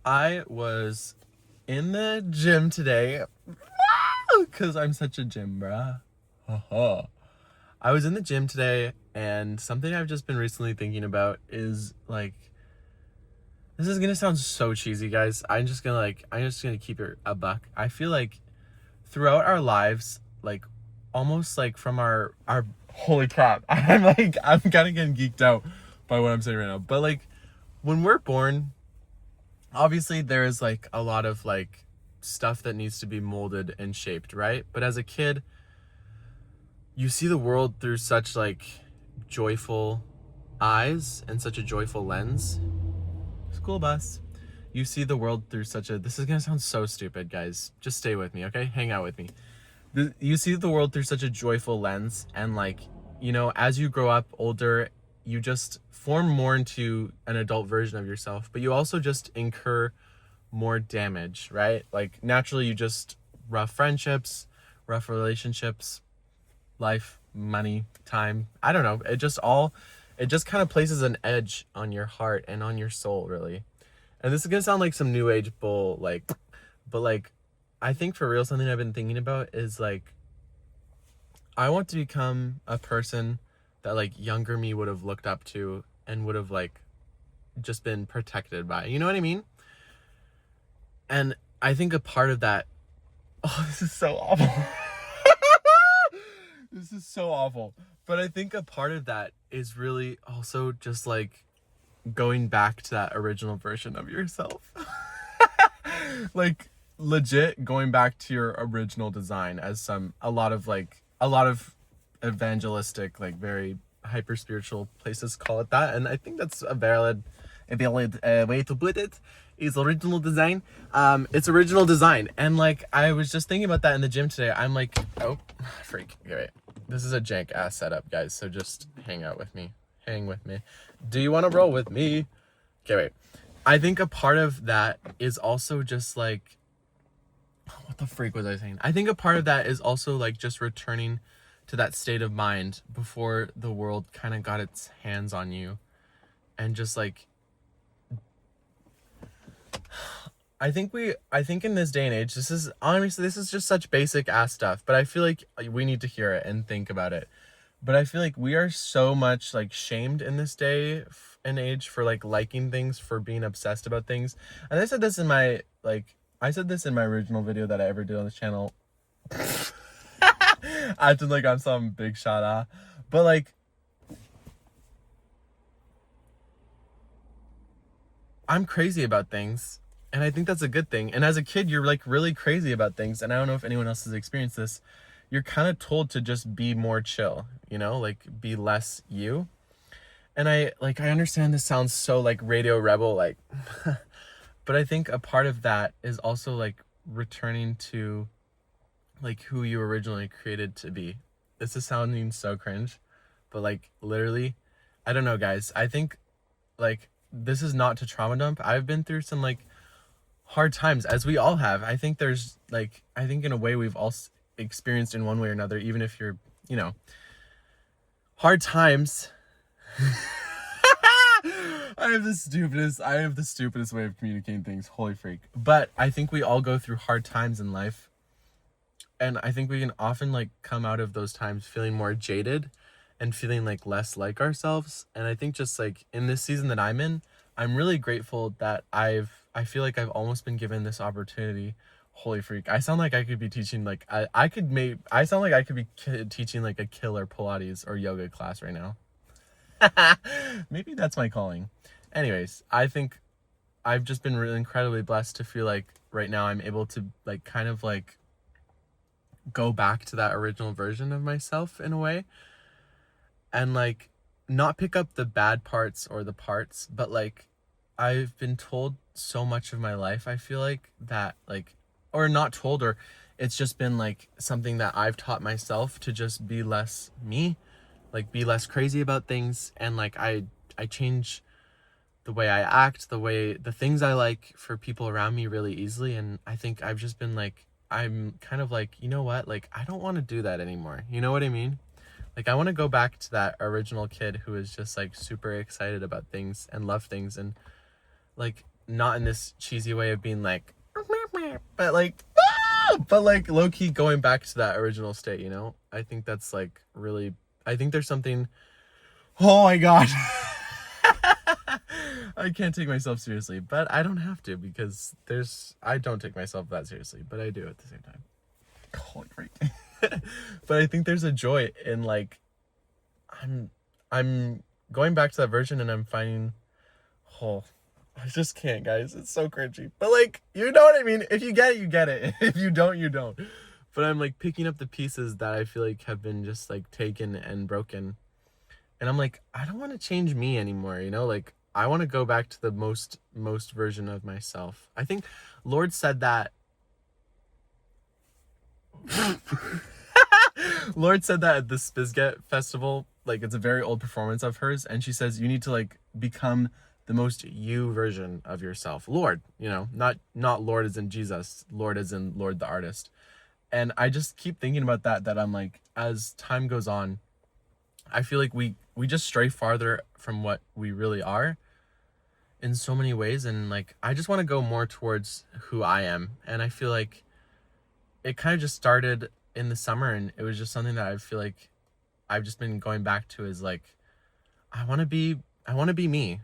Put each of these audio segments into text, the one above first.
I was in the gym today because I'm such a gym bruh. I was in the gym today, and something I've just been recently thinking about is like, this is gonna sound so cheesy, guys. I'm just gonna keep it a buck. I feel like throughout our lives, like almost like from our holy crap, I'm kind of getting geeked out by what I'm saying right now. But like when we're born, obviously there is like a lot of like stuff that needs to be molded and shaped, right? But as a kid, you see the world through such like joyful eyes and such a joyful lens. School bus. You see the world through such a, this is gonna sound so stupid, guys. Just stay with me, okay? Hang out with me. You see the world through such a joyful lens, and like, as you grow up older, you just form more into an adult version of yourself, but you also just incur more damage, right? Like naturally you just rough friendships, rough relationships, life, money, time. I don't know. It just kind of places an edge on your heart and on your soul, really. And this is gonna sound like some new age bull, like, but like, I think for real, something I've been thinking about is like, I want to become a person that like younger me would have looked up to and would have like just been protected by. You know what I mean? And I think a part of that, oh, this is so awful. This is so awful. But I think a part of that is really also just like going back to that original version of yourself. Like legit going back to your original design, as a lot of evangelistic, like very hyper spiritual places call it that. And I think that's a valid way to put it, is original design. It's original design. And like, I was just thinking about that in the gym today. I'm like, oh, freak. Okay, wait. This is a jank ass setup, guys. So just hang with me. Do you want to roll with me? Okay, wait. I think a part of that is also just like, what the freak was I saying? I think a part of that is also like just returning to that state of mind before the world kind of got its hands on you, and just like, I think in this day and age, this is just such basic ass stuff, but I feel like we need to hear it and think about it. But I feel like we are so much like shamed in this day and age for like liking things, for being obsessed about things. And I said this in my original video that I ever did on this channel. Acting like I'm some big shot, but like, I'm crazy about things, and I think that's a good thing. And as a kid, you're like really crazy about things, and I don't know if anyone else has experienced this. You're kind of told to just be more chill, like be less you. And I understand this sounds so like Radio Rebel, like, but I think a part of that is also like returning to like who you originally created to be. This is sounding so cringe, but like literally, I don't know, guys. I think like, this is not to trauma dump. I've been through some like hard times, as we all have. I think in a way we've all experienced in one way or another, even if you're, hard times. I have the stupidest way of communicating things. Holy freak. But I think we all go through hard times in life. And I think we can often like come out of those times feeling more jaded and feeling like less like ourselves. And I think just like in this season that I'm in, I'm really grateful that I feel like I've almost been given this opportunity. Holy freak. I sound like I could be teaching like, I sound like I could be teaching like a killer Pilates or yoga class right now. Maybe that's my calling. Anyways, I think I've just been really incredibly blessed to feel like right now I'm able to like kind of like go back to that original version of myself in a way, and like not pick up the bad parts or the parts, but like, I've been told so much of my life, I feel like, that like, or not told, or it's just been like something that I've taught myself to just be less me, like be less crazy about things. And like I change the way I act, the things I like for people around me really easily. And I think I've just been like, I'm kind of like, you know what, like I don't want to do that anymore. You know what I mean? Like I want to go back to that original kid who is just like super excited about things and love things, and like not in this cheesy way of being like, but like, but like low-key going back to that original state, you know? I think that's like really, I think there's something, oh my god. I can't take myself seriously, but I don't have to, because I don't take myself that seriously, but I do at the same time. Holy freak. But I think there's a joy in like, I'm going back to that version, and I'm finding, oh, I just can't, guys. It's so cringy. But like, you know what I mean? If you get it, you get it. If you don't, you don't. But I'm like picking up the pieces that I feel like have been just like taken and broken. And I'm like, I don't want to change me anymore, you know? Like, I want to go back to the most version of myself. I think Lorde said that. Lorde said that at the Spizget festival. Like, it's a very old performance of hers, and she says you need to like become the most you version of yourself. Lorde, you know, not Lord as in Jesus, Lorde as in Lorde the artist. And I just keep thinking about that I'm like, as time goes on, I feel like we just stray farther from what we really are in so many ways. And like, I just want to go more towards who I am. And I feel like it kind of just started in the summer, and it was just something that I feel like I've just been going back to, is like, I want to be me.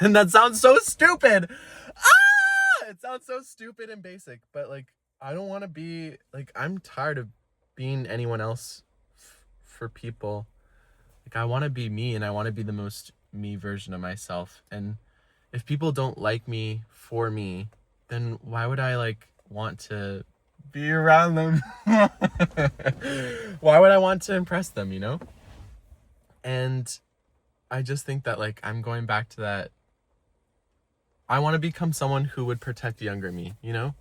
And that sounds so stupid. It sounds so stupid and basic, but like, I don't want to be like, I'm tired of being anyone else for people. Like, I want to be me, and I want to be the most me version of myself. And if people don't like me for me, then why would I like want to be around them? Why would I want to impress them, you know? And I just think that like, I'm going back to that. I want to become someone who would protect younger me, you know?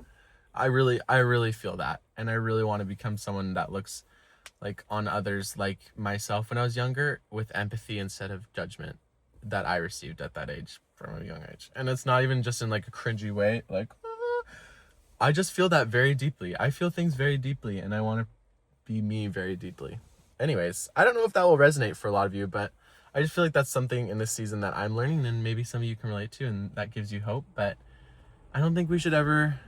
I really feel that. And I really want to become someone that looks like on others like myself when I was younger, with empathy instead of judgment that I received at that age, from a young age. And it's not even just in like a cringy way, like, I just feel that very deeply. I feel things very deeply, and I want to be me very deeply. Anyways, I don't know if that will resonate for a lot of you, but I just feel like that's something in this season that I'm learning, and maybe some of you can relate to, and that gives you hope. But I don't think we should ever,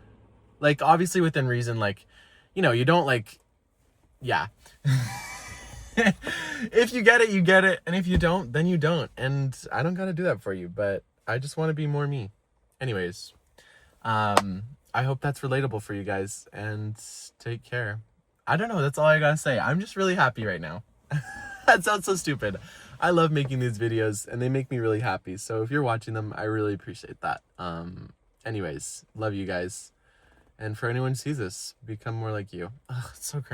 like, obviously within reason, like, you know, you don't like, yeah. If you get it, you get it. And if you don't, then you don't. And I don't got to do that for you, but I just want to be more me. Anyways, I hope that's relatable for you guys, and take care. I don't know. That's all I gotta say. I'm just really happy right now. That sounds so stupid. I love making these videos, and they make me really happy. So if you're watching them, I really appreciate that. Anyways, love you guys. And for anyone who sees this, become more like you. Ugh, it's so cringy.